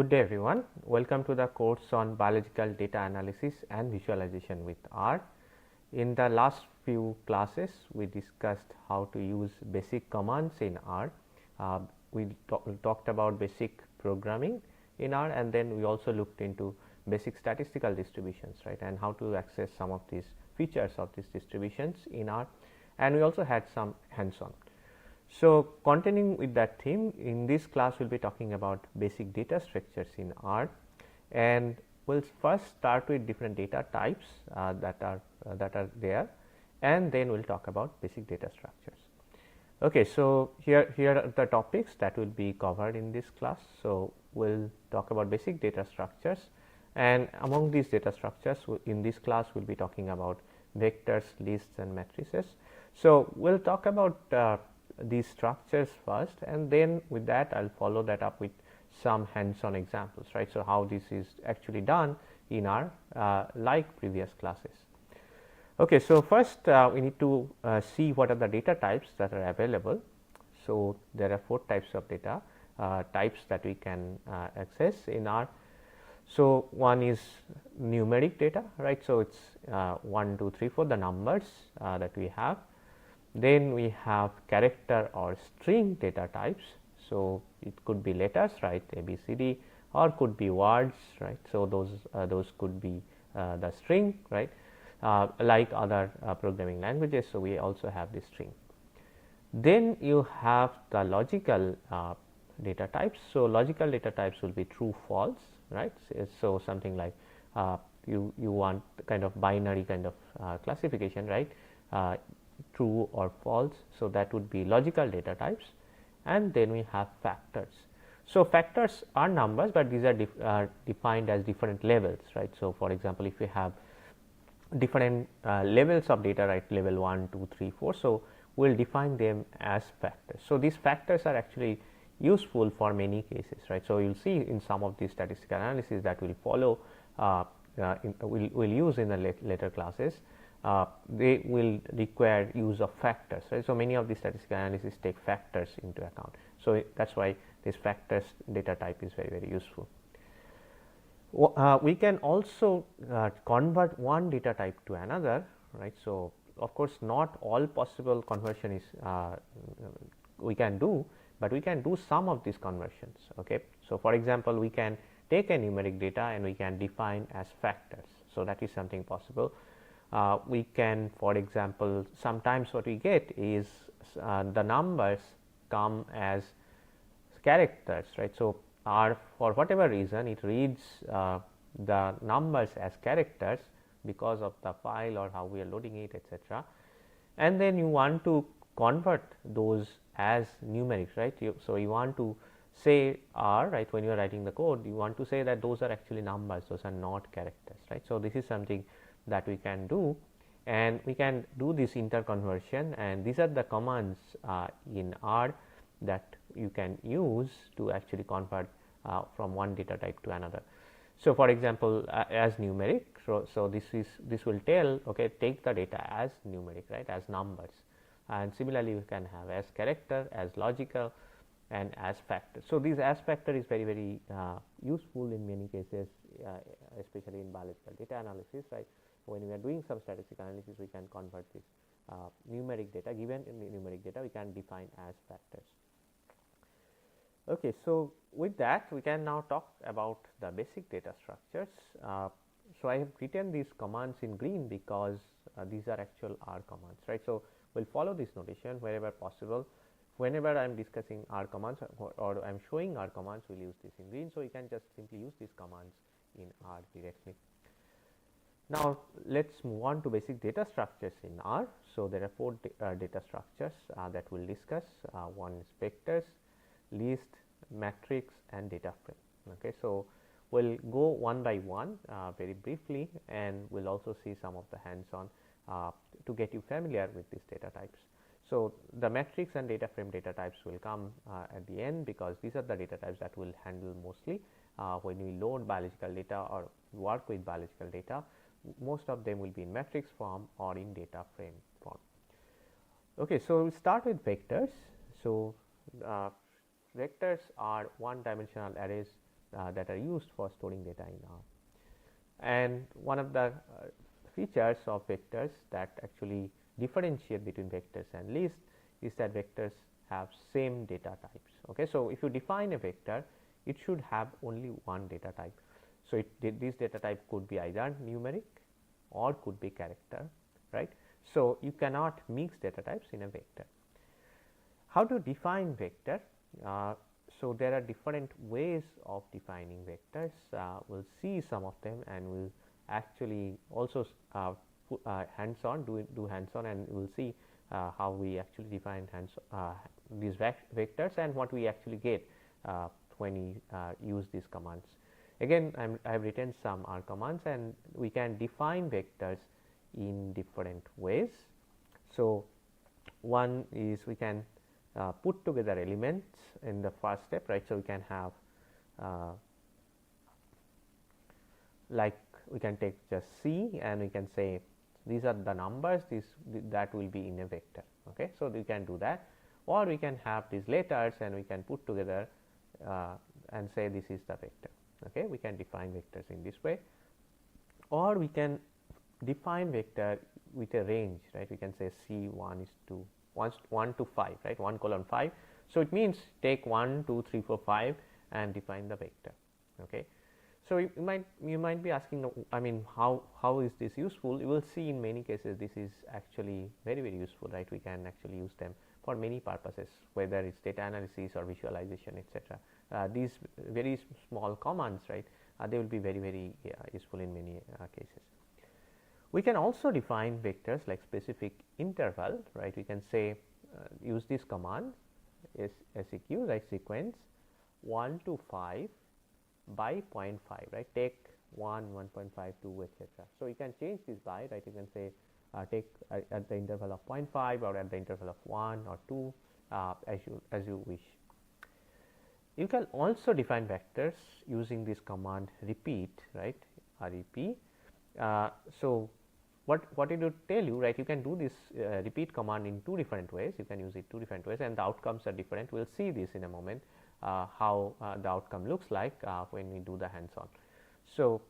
Good day everyone, welcome to the course on biological data analysis and visualization with R. In the last few classes we discussed how to use basic commands in R. We talked about basic programming in R, and then we also looked into basic statistical distributions, right, and how to access some of these features of these distributions in R, and we also had some hands on. So, continuing with that theme, in this class we will be talking about basic data structures in R, and we will first start with different data types that are there, and then we will talk about basic data structures. Okay, so here are the topics that will be covered in this class. So, we will talk about basic data structures, and among these data structures in this class we will be talking about vectors, lists and matrices. So, we will talk about these structures first, and then with that I will follow that up with some hands on examples, right. So, how this is actually done in our like previous classes. Okay, so first we need to see what are the data types that are available. So, there are 4 types of data types that we can access in R. So, one is numeric data, right. So, it is 1, 2, 3, 4 the numbers that we have. Then we have character or string data types. So, it could be letters, right, A, B, C, D, or could be words, right. So, those could be the string, right, like other programming languages. So, we also have the string. Then you have the logical data types. So, logical data types will be true, false, right. So, something like you want kind of binary kind of classification, right, true or false. So, that would be logical data types, and then we have factors. So, factors are numbers, but these are defined as different levels, right. So, for example, if we have different levels of data, right, level 1, 2, 3, 4. So, we will define them as factors. So, these factors are actually useful for many cases, right. So, you will see in some of these statistical analysis that will follow we will use in the later classes. They will require use of factors, right. So, many of the statistical analysis take factors into account. So, that is why this factors data type is very useful. We can also convert one data type to another, right. So, of course, not all possible conversion is we can do, but we can do some of these conversions. Okay. So, for example, we can take a numeric data and we can define as factors. So, that is something possible. We can, for example, sometimes what we get is the numbers come as characters, right. So, for whatever reason it reads the numbers as characters because of the file or how we are loading it, etc. And then you want to convert those as numerics, right. So, you want to say R, right, when you are writing the code, you want to say that those are actually numbers, those are not characters, right. So, this is something that we can do, and we can do this interconversion, and these are the commands in R that you can use to actually convert from one data type to another. So, for example, as numeric, so this will tell, okay, take the data as numeric, right, as numbers, and similarly we can have as character, as logical, and as factor. So, this as factor is very useful in many cases, especially in biological data analysis, right. When we are doing some statistical analysis, we can convert this numeric data, given in the numeric data we can define as factors. Okay, so, with that we can now talk about the basic data structures. So, I have written these commands in green because these are actual R commands, right. So, we will follow this notation wherever possible. Whenever I am discussing R commands or I am showing R commands, we will use this in green. So, you can just simply use these commands in R directly. Now, let us move on to basic data structures in R. So, there are 4 data structures that we will discuss. One is vectors, list, matrix and data frame. Okay. So, we will go one by one very briefly, and we will also see some of the hands on to get you familiar with these data types. So, the matrix and data frame data types will come at the end, because these are the data types that we will handle mostly when we load biological data or work with biological data. Most of them will be in matrix form or in data frame form. Okay, so, we will start with vectors. So, vectors are one dimensional arrays that are used for storing data in R. And one of the features of vectors that actually differentiate between vectors and lists is that vectors have same data types. Okay, so if you define a vector, it should have only one data type. So this data type could be either numeric or could be character, right? So you cannot mix data types in a vector. How to define vector? So there are different ways of defining vectors. We'll see some of them, and we'll actually also hands-on, do hands-on, and we'll see how we actually define these vectors and what we actually get when we use these commands. Again, I have written some R commands, and we can define vectors in different ways. So one is we can put together elements in the first step, right? So we can have like we can take just C, and we can say these are the numbers that will be in a vector. Okay, so we can do that, or we can have these letters and we can put together and say this is the vector. Okay, we can define vectors in this way, or we can define vector with a range, right? We can say C1 is to 1 to 5, right? 1 colon 5. So it means take 1, 2, 3, 4, 5 and define the vector. Okay, so you might be asking, I mean, how is this useful? You will see in many cases this is actually very, very useful, right? We can actually use them for many purposes, whether it's data analysis or visualization, etc. These very small commands, right? They will be very, very useful in many cases. We can also define vectors like specific interval, right? We can say use this command seq, like sequence 1 to 5 by 0.5, right? Take 1, 1.5, 2, etc. So you can change this by, right? You can say take at the interval of 0.5 or at the interval of 1 or 2 as you wish. You can also define vectors using this command repeat, right? REP. So what it will tell you, right? You can do this repeat command in two different ways. You can use it two different ways, and the outcomes are different. We'll see this in a moment, how the outcome looks like when we do the hands-on. So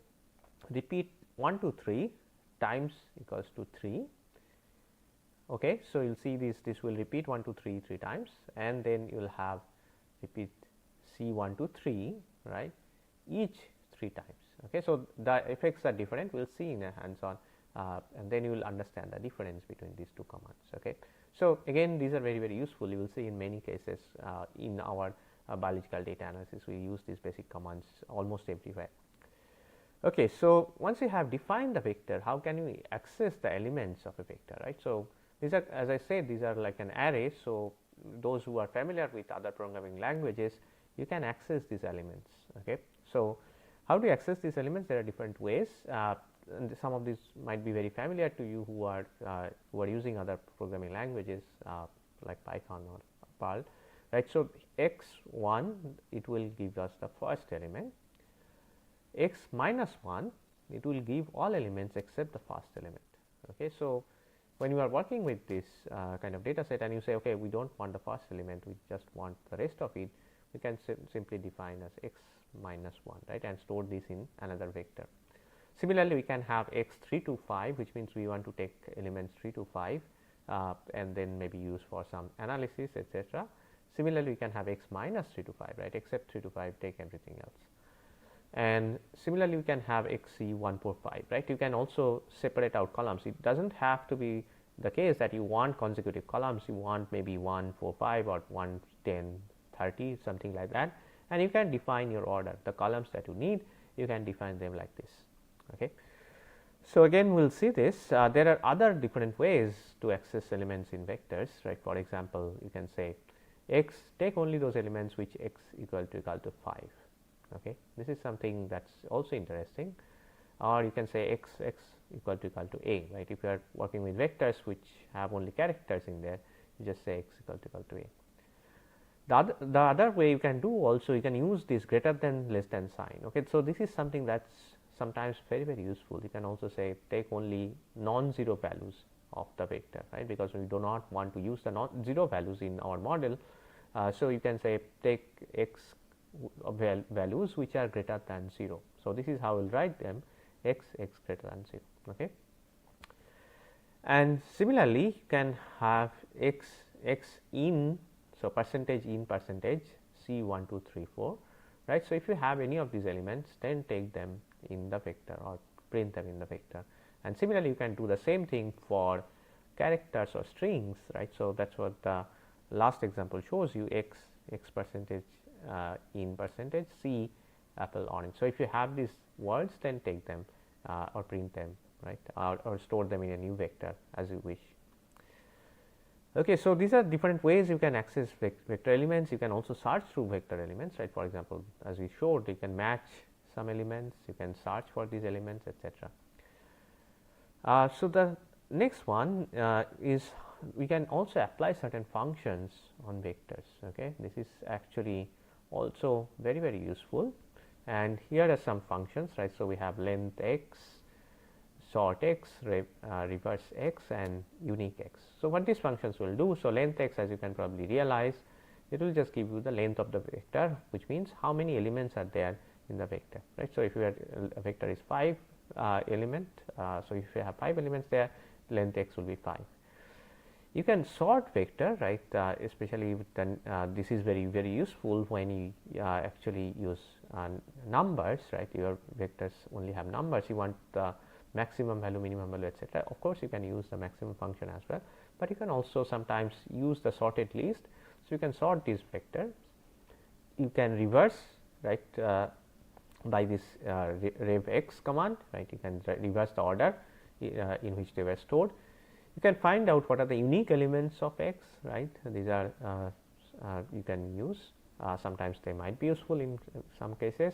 repeat 1 to 3 times equals to 3. Okay, so you'll see this will repeat 1 to 3 times, and then you'll have repeat C1 to 3, right, each 3 times. Okay, so the effects are different. We'll see in a hands-on, and then you will understand the difference between these two commands. Okay, so again, these are very, very useful. You will see in many cases in our biological data analysis, we use these basic commands almost everywhere. Okay, so once you have defined the vector, how can you access the elements of a vector, right? So these are, as I said, these are like an array. So those who are familiar with other programming languages, you can access these elements. Okay, so how do you access these elements? There are different ways. And some of these might be very familiar to you who are using other programming languages like Python or Perl, right? So x1, it will give us the first element. X minus 1, it will give all elements except the first element. Okay, so when you are working with this kind of data set and you say, okay, we don't want the first element, we just want the rest of it, we can simply define as x minus 1, right, and store this in another vector. Similarly, we can have x 3 to 5, which means we want to take elements 3 to 5 and then maybe use for some analysis, etc. Similarly, we can have x minus 3 to 5, right, except 3 to 5, take everything else. And similarly, we can have xc 1, 4, 5, right. You can also separate out columns. It does not have to be the case that you want consecutive columns. You want maybe 1, 4, 5 or 1, 10, 30, something like that, and you can define your order. The columns that you need, you can define them like this. Okay. So again, we will see this. There are other different ways to access elements in vectors, right. For example, you can say x, take only those elements which x equal to 5. Okay, this is something that's also interesting. Or you can say x equal to a, right. If you are working with vectors which have only characters in there, you just say x equal to a. The other way you can do also, you can use this greater than less than sign. Okay, so this is something that's sometimes very, very useful. You can also say take only non-zero values of the vector, right, because we do not want to use the non-zero values in our model. So you can say take x values which are greater than 0. So, this is how we will write them x greater than 0. Okay. And similarly, you can have x in, so percentage in percentage C 1 2 3 4, right. So, if you have any of these elements, then take them in the vector or print them in the vector. And similarly, you can do the same thing for characters or strings, right. So, that is what the last example shows you, x percentage in percentage C apple orange. So, if you have these words, then take them or print them, right, or store them in a new vector as you wish. Okay, so, these are different ways you can access vector elements. You can also search through vector elements, right. For example, as we showed, you can match some elements, you can search for these elements, etc. So, the next one is we can also apply certain functions on vectors. Okay, this is actually also very useful, and here are some functions, right. So, we have length x, sort x, reverse x, and unique x. So, what these functions will do? So, length x, as you can probably realize, it will just give you the length of the vector, which means how many elements are there in the vector, right. So, if your vector is 5 element, so if you have 5 elements there, length x will be 5. You can sort vector, right, especially with the, this is very useful when you actually use numbers, right. Your vectors only have numbers, you want the maximum value, minimum value, etc. Of course, you can use the maximum function as well, but you can also sometimes use the sorted list. So, you can sort these vectors, you can reverse, right, by this rev x command, right. You can reverse the order in which they were stored. You can find out what are the unique elements of x, right. These are you can use, sometimes they might be useful in some cases.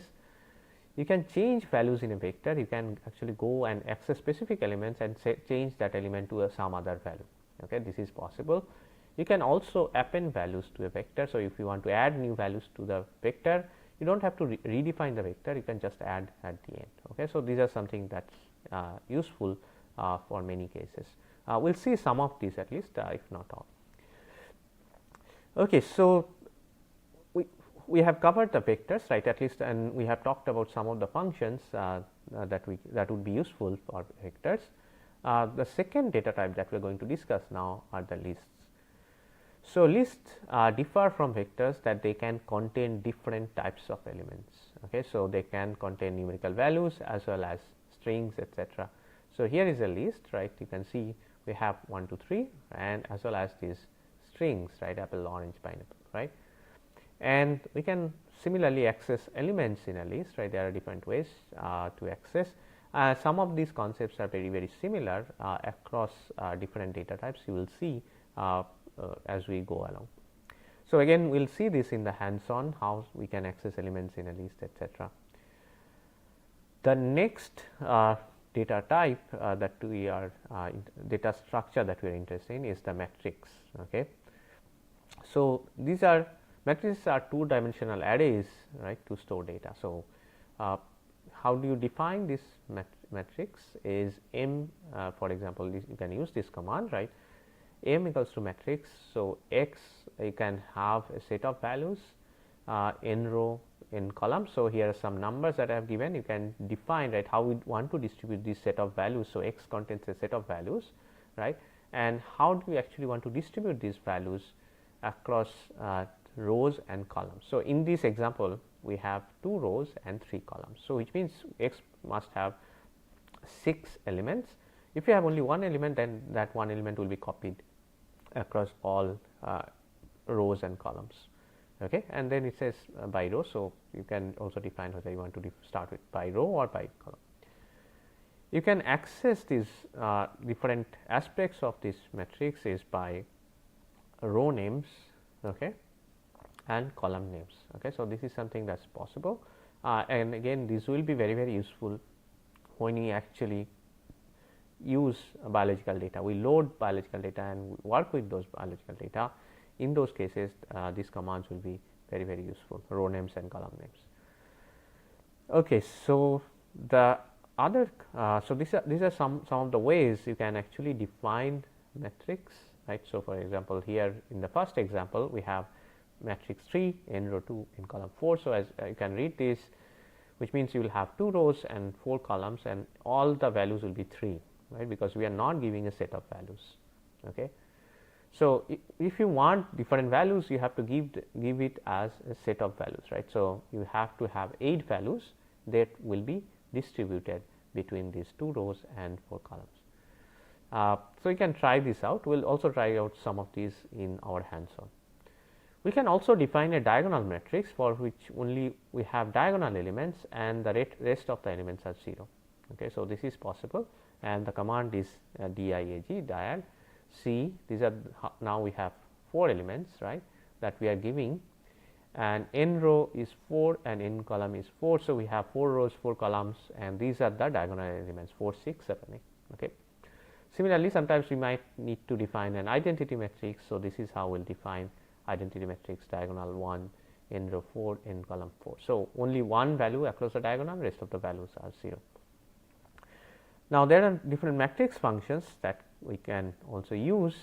You can change values in a vector, you can actually go and access specific elements and change that element to some other value. Okay, this is possible. You can also append values to a vector. So, if you want to add new values to the vector, you do not have to redefine the vector, you can just add at the end. Okay, so, these are something that is useful for many cases. We will see some of these at least, if not all. Okay, so, we have covered the vectors, right, at least, and we have talked about some of the functions that would be useful for vectors. The second data type that we are going to discuss now are the lists. So, lists differ from vectors that they can contain different types of elements. Okay, so, they can contain numerical values as well as strings, etc. So, here is a list, right. You can see we have 1 2 3 and as well as these strings, right, apple, orange, pineapple, right. And we can similarly access elements in a list, right. There are different ways to access. Some of these concepts are very similar across different data types. You will see as we go along. So, again we will see this in the hands on, how we can access elements in a list, etc. The next data type that we are data structure that we are interested in is the matrix. Okay. So, these are matrices are 2-dimensional arrays, right, to store data. So, how do you define this matrix is M, for example, you can use this command, right, M equals to matrix. So, X you can have a set of values, n row, n column. So, here are some numbers that I have given, you can define, right, how we want to distribute this set of values. So, X contains a set of values, right, and how do we actually want to distribute these values across rows and columns. So, in this example we have 2 rows and 3 columns. So, which means X must have 6 elements. If you have only one element, then that one element will be copied across all rows and columns. Okay. And then it says by row. So, you can also define whether you want to start with by row or by column. You can access these different aspects of this matrix is by row names, okay, and column names. Okay. So, this is something that is possible, and again this will be very useful when you actually use biological data. We load biological data and work with those biological data. In those cases, these commands will be very useful, row names and column names. Okay. So, the other so these are some of the ways you can actually define matrix, right. So, for example, here in the first example we have matrix 3 in row 2 in column 4. So, as you can read this, which means you will have 2 rows and 4 columns, and all the values will be 3, right, because we are not giving a set of values. Okay. So, if you want different values, you have to give it as a set of values, right. So, you have to have 8 values that will be distributed between these 2 rows and 4 columns. So, you can try this out. We will also try out some of these in our hands on. We can also define a diagonal matrix for which only we have diagonal elements and the rest of the elements are 0. Okay. So, this is possible, and the command is diag diag C. These are now we have 4 elements, right, that we are giving, and n row is 4 and n column is 4. So, we have 4 rows, 4 columns, and these are the diagonal elements 4, 6, 7, 8. Okay. Similarly, sometimes we might need to define an identity matrix. So, this is how we will define identity matrix diagonal 1 in row 4 in column 4. So, only one value across the diagonal, rest of the values are 0. Now, there are different matrix functions that we can also use.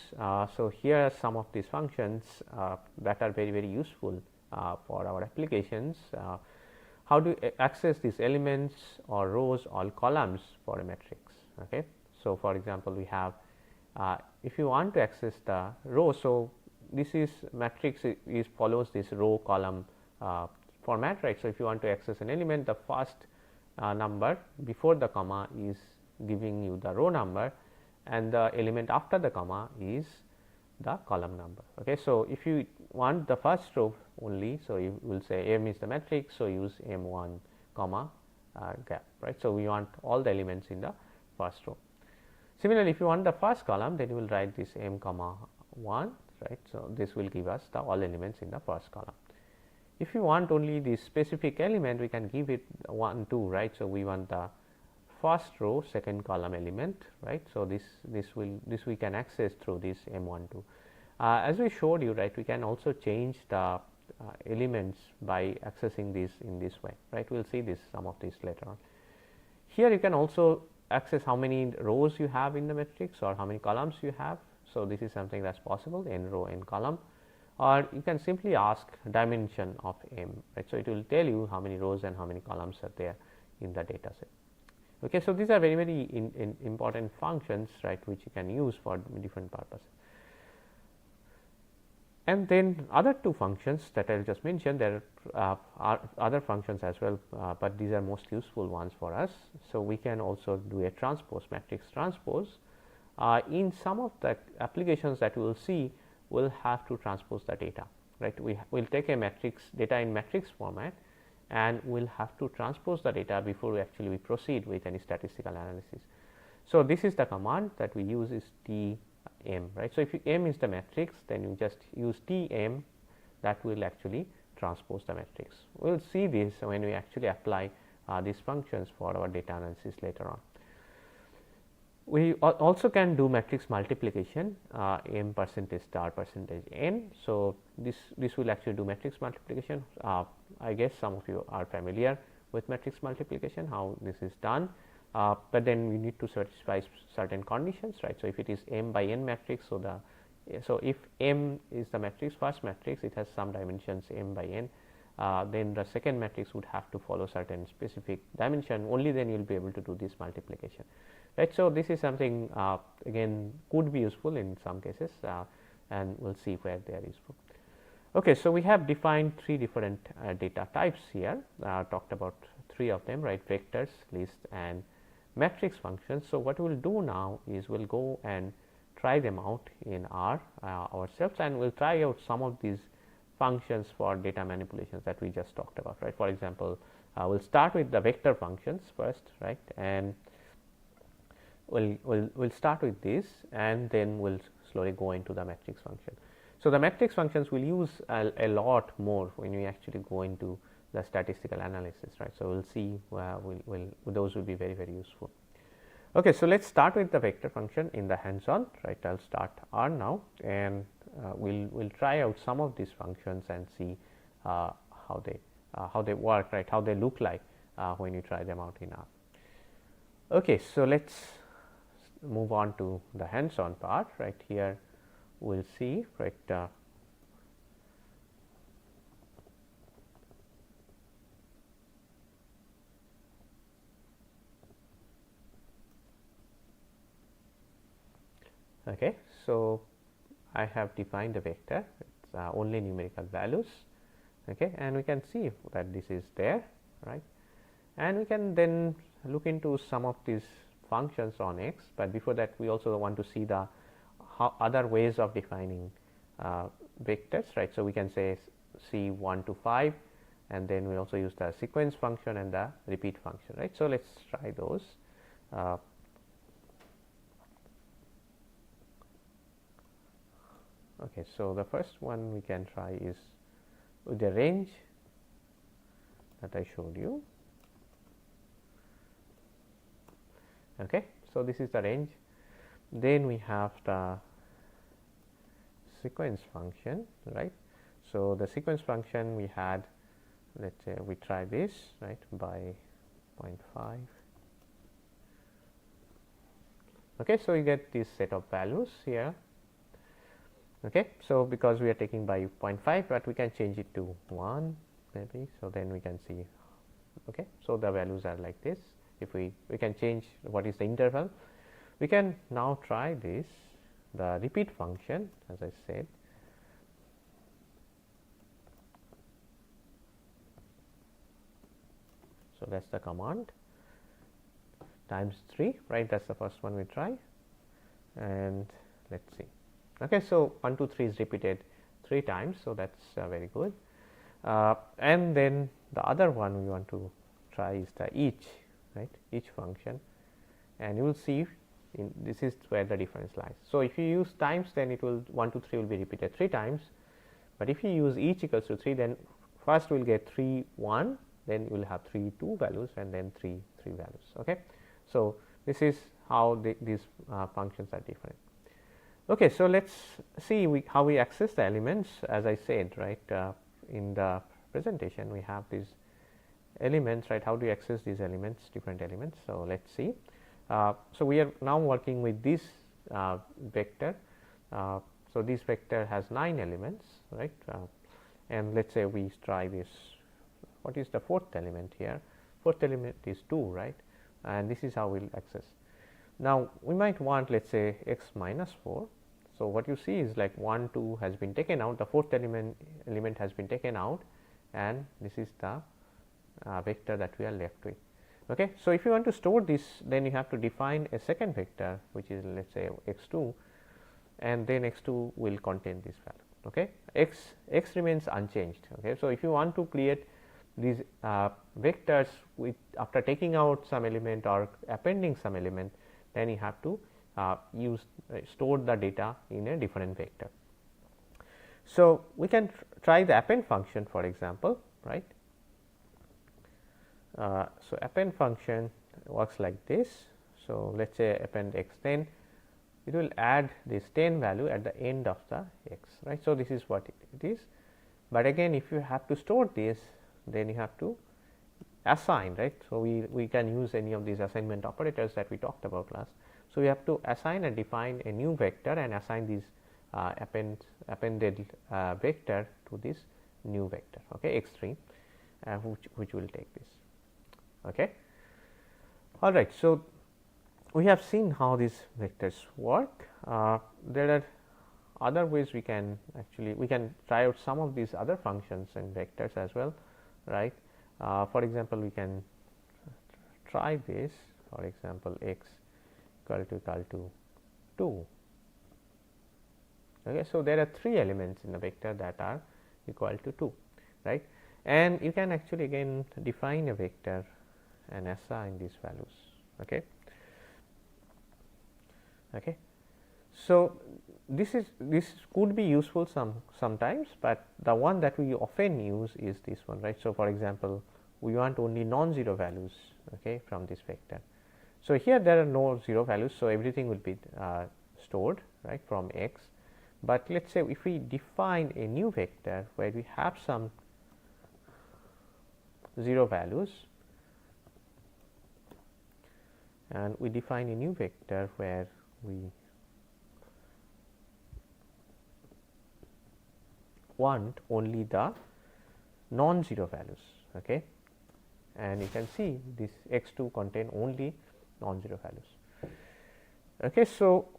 So, here are some of these functions that are very useful for our applications. How to access these elements or rows or columns for a matrix. Okay. So, for example, we have if you want to access the row. So, this is matrix is follows this row column format, right. So, if you want to access an element, the first number before the comma is giving you the row number, and the element after the comma is the column number. Okay. So, if you want the first row only, so you will say M is the matrix. So, use M1 comma gap, right. So, we want all the elements in the first row. Similarly, if you want the first column, then you will write this M comma 1, right. So, this will give us the all elements in the first column. If you want only this specific element, we can give it 1 2, right. So, we want the first row second column element, right. So, this we can access through this M12. As we showed you, right, we can also change the elements by accessing this in this way, right. We will see this some of this later on. Here you can also access how many rows you have in the matrix or how many columns you have. So, this is something that is possible, n row n column, or you can simply ask dimension of M, right. So, it will tell you how many rows and how many columns are there in the data set. Okay. So, these are very important functions, right, which you can use for different purposes. And then other two functions that I will just mention, there are other functions as well, but these are most useful ones for us. So, we can also do a transpose, matrix transpose. In some of the applications that we will see, we will have to transpose the data, right. We will take a matrix data in matrix format, and we will have to transpose the data before we actually proceed with any statistical analysis. So, this is the command that we use is TM, right. So, if M is the matrix, then you just use TM, that will actually transpose the matrix. We will see this when we actually apply these functions for our data analysis later on. We also can do matrix multiplication, M percentage star percentage n. So, this will actually do matrix multiplication. I guess some of you are familiar with matrix multiplication, how this is done, but then we need to satisfy certain conditions, right. So, if it is M by n matrix, so if M is the matrix, first matrix, it has some dimensions M by n, then the second matrix would have to follow certain specific dimension, only then you will be able to do this multiplication, right. So, this is something again could be useful in some cases, and we will see where they are useful. Okay. So, we have defined 3 different data types here, talked about 3 of them, right, vectors, list and matrix functions. So, what we will do now is we will go and try them out in R ourselves, and we will try out some of these functions for data manipulations that we just talked about, right. For example, we will start with the vector functions first, right, and we'll start with this, and then we'll slowly go into the matrix function. So, the matrix functions will use a lot more when we actually go into the statistical analysis, right. So, we'll see those will be very useful. Okay. So, let's start with the vector function in the hands on, right. I'll start R now, and we'll try out some of these functions and see how they work, right, how they look like when you try them out in R. Okay. So, let's move on to the hands on part, right. Here we'll see, right, Okay. So, I have defined a vector, it is only numerical values, okay, and we can see that this is there, right, and we can then look into some of these functions on x, but before that we also want to see the other ways of defining vectors, right. So, we can say C 1 to 5, and then we also use the sequence function and the repeat function, right. So, let us try those. Okay, so the first one we can try is with the range that I showed you. Okay, so this is the range. Then we have the sequence function, right. So, the sequence function we had, let us say we try this, right, by 0.5. Okay, so you get this set of values here. Okay, so because we are taking by 0.5, but we can change it to 1 maybe. So, then we can see. Okay, so the values are like this. If we can change what is the interval, we can now try this, the repeat function, as I said. So, that is the command times 3, right, that is the first one we try, and let us see. Okay, so 1 2 3 is repeated 3 times, so that is very good. And then the other one we want to try is the each, right, each function, and you will see this is where the difference lies. So, if you use times, then it will 1 2 3 will be repeated 3 times, but if you use each equals to 3, then first we will get 3 1, then you will have 3 2 values, and then 3 3 values. Okay. So, this is how these functions are different. Okay, so let us see how we access the elements. As I said, right, in the presentation we have these elements, right. How do you access these elements, different elements? So, let us see. So, we are now working with this vector. So, this vector has 9 elements, right, and let us say we try this. What is the fourth element here? Fourth element is 2, right, and this is how we will access. Now, we might want, let us say, x minus 4. So, what you see is like 1 2 has been taken out, the fourth element has been taken out, and this is the vector that we are left with. Okay. So, if you want to store this, then you have to define a second vector, which is let us say x 2, and then x 2 will contain this value. Okay. X remains unchanged. Okay. So, if you want to create these vectors with after taking out some element or appending some element, then you have to store the data in a different vector. So, we can try the append function, for example, right. So, append function works like this. So, let us say append x 10, it will add this 10 value at the end of the x, right. So, this is what it is, but again if you have to store this, then you have to assign, right. So, we can use any of these assignment operators that we talked about last. So, we have to assign and define a new vector and assign this appended vector to this new vector, okay, x 3, which will take this. Okay. All right. So, we have seen how these vectors work. There are other ways we can try out some of these other functions and vectors as well, right. For example, we can try this, for example, x equal to 2. Okay. So, there are 3 elements in the vector that are equal to 2, right, and you can actually again define a vector and assign these values. Okay. Okay. So, this could be useful sometimes, but the one that we often use is this one, right. So, for example, we want only non-zero values, okay, from this vector. So, here there are no 0 values. So, everything will be stored, right, from x, but let us say if we define a new vector where we have some 0 values, and we define a new vector where we want only the non-zero values, okay, and you can see this x 2 contain only non-zero values. Okay. So,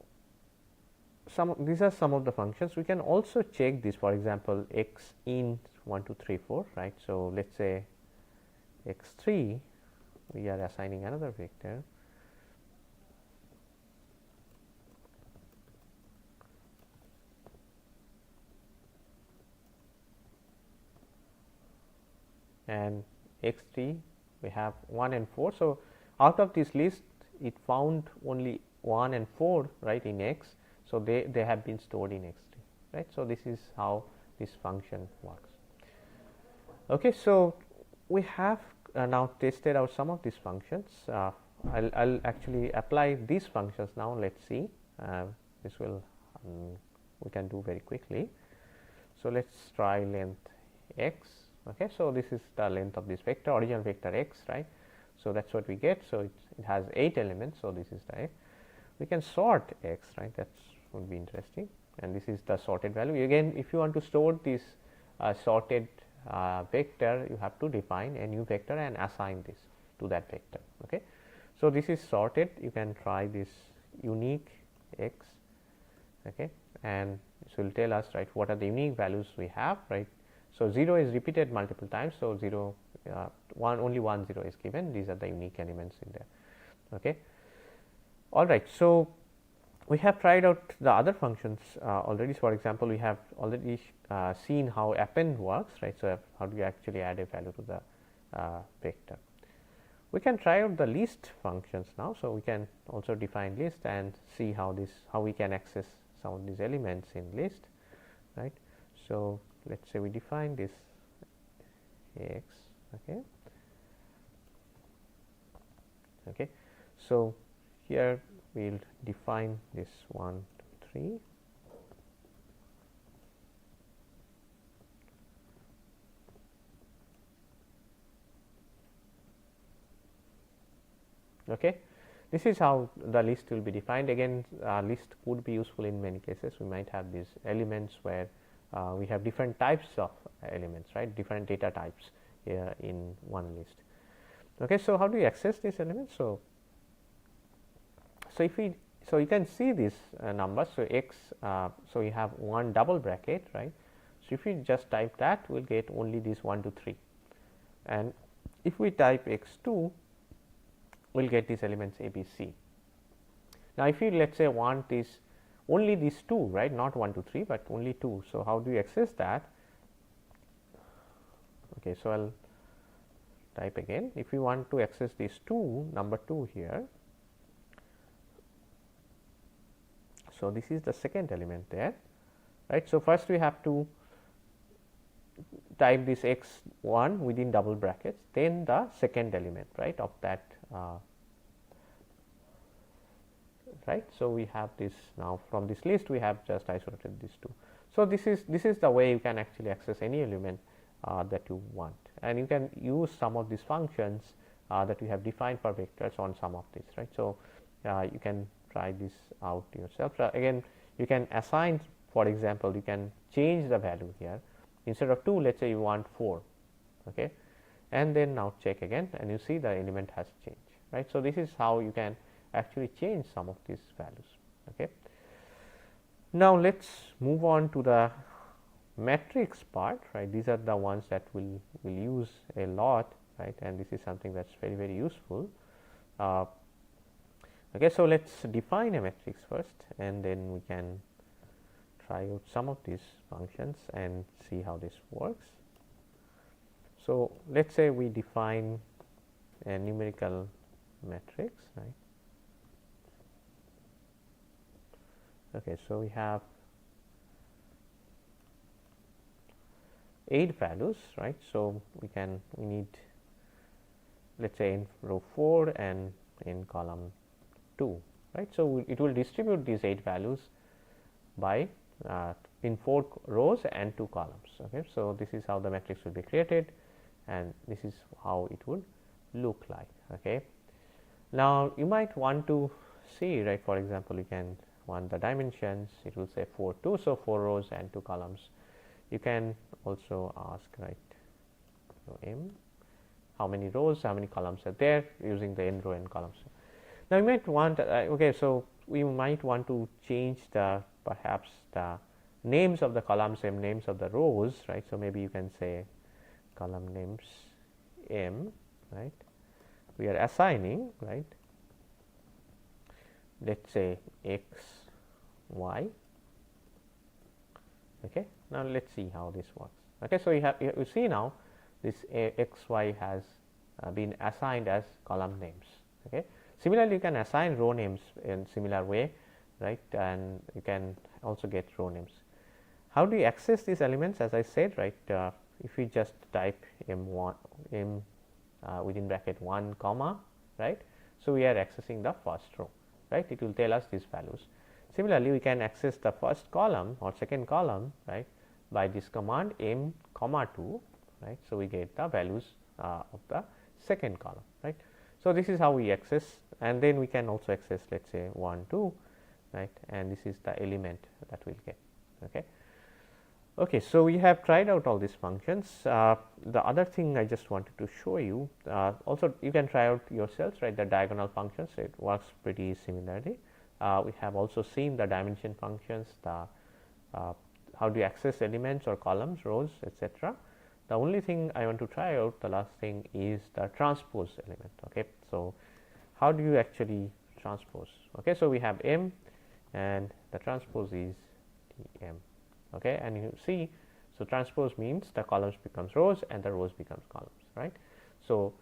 these are some of the functions. We can also check this, for example, x in 1 2 3 4, right. So, let us say x3 we are assigning another vector, and x3 we have 1 and 4. So, out of this list it found only 1 and 4, right, in x. So, they have been stored in x3, right. So, this is how this function works. Okay, so, we have now tested out some of these functions. I'll actually apply these functions now. Let us see. This will we can do very quickly. So, let us try length x. Okay, so this is the length of this vector, original vector x, right. So, that is what we get. So, it has 8 elements. So, this is the x. We can sort x, right, that would be interesting, and this is the sorted value. Again, if you want to store this sorted vector, you have to define a new vector and assign this to that vector. Okay. So, this is sorted. You can try this unique x, okay, and this will tell us, right, what are the unique values we have, right. So, 0 is repeated multiple times. So, 0 only one 0 is given. These are the unique elements in there. Okay. All right. So, we have tried out the other functions already. So, for example, we have already seen how append works, right. So, how do you actually add a value to the vector. We can try out the list functions now. So, we can also define list and see how we can access some of these elements in list, right. So, let us say we define this x, okay. Okay. So, here we will define this 1 2 3. Okay. This is how the list will be defined. Again, list could be useful in many cases. We might have these elements where we have different types of elements, right, different data types in one list. Okay. So, how do you access these elements? So, if we you can see this number. So, x, so you have one double bracket, right. So, if we just type that, we will get only this 1 2 3, and if we type x2, we will get these elements a, b, c. Now, if you let us say want this only these 2, right, not 1 2 3, but only 2. So, how do you access that? Okay. So, I will type again. If you want to access these 2, number 2 here. So, this is the second element there, right. So, first we have to type this x1 within double brackets, then the second element, right, of that right. So, we have this now from this list we have just isolated these 2. So, this is the way you can actually access any element that you want, and you can use some of these functions that you have defined for vectors on some of these, right. So, you can try this out yourself. So, again, you can assign, for example, you can change the value here. Instead of 2, let us say you want 4, okay, and then now check again, and you see the element has changed, right. So, this is how you can actually change some of these values. Okay. Now, let us move on to the matrix part, right. These are the ones that we'll use a lot, right, and this is something that is very, very useful. Okay. So, let us define a matrix first, and then we can try out some of these functions and see how this works. So, let us say we define a numerical matrix, right. Okay. So, we have 8 values, right. So, we need, let us say, in row 4 and in column 2, right. So, it will distribute these 8 values by in 4 rows and 2 columns. Okay. So, this is how the matrix will be created, and this is how it would look like. Okay. Now, you might want to see, right, for example, you can want the dimensions, it will say 4 2. So, 4 rows and 2 columns. You can also ask, right, so m, how many rows, how many columns are there, using the n row and columns. Now, you might want okay. So, we might want to change the perhaps the names of the columns and names of the rows, right. So, maybe you can say column names M, right. We are assigning, right, let us say x, y. Okay. Now, let us see how this works. Okay. So, you see now this x, y has been assigned as column names. Okay. Similarly, you can assign row names in similar way, right, and you can also get row names. How do you access these elements? As I said, right, if we just type M1 M within bracket 1 comma, right. So, we are accessing the first row, right, it will tell us these values. Similarly, we can access the first column or second column, right, by this command M comma 2, right. So, we get the values of the second column, right. So, this is how we access, and then we can also access, let us say 1 2, right, and this is the element that we will get. Okay. Okay, so, we have tried out all these functions. The other thing I just wanted to show you, also you can try out yourselves, right, the diagonal functions, it works pretty similarly. We have also seen the dimension functions, the how do you access elements or columns, rows, etc. The only thing I want to try out, the last thing, is the transpose element. Okay. So, how do you actually transpose? Okay. So, we have M and the transpose is T M. Okay. And you see, so transpose means the columns becomes rows and the rows becomes columns, right. So,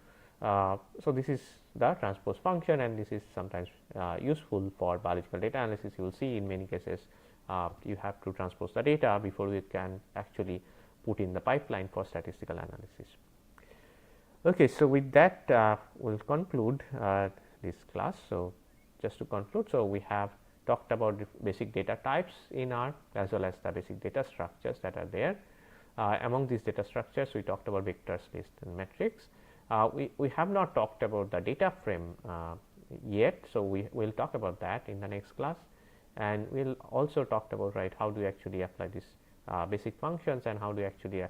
so this is the transpose function, and this is sometimes useful for biological data analysis. You will see in many cases you have to transpose the data before you can actually put in the pipeline for statistical analysis. Okay, so with that we will conclude this class. So, just to conclude, so we have talked about the basic data types in R as well as the basic data structures that are there. Among these data structures, we talked about vectors, lists and metrics. We have not talked about the data frame yet. So, we will talk about that in the next class, and we will also talk about, right, how do you actually apply this basic functions and how do you actually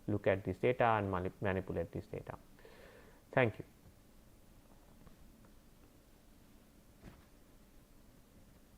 look at this data and manipulate this data. Thank you.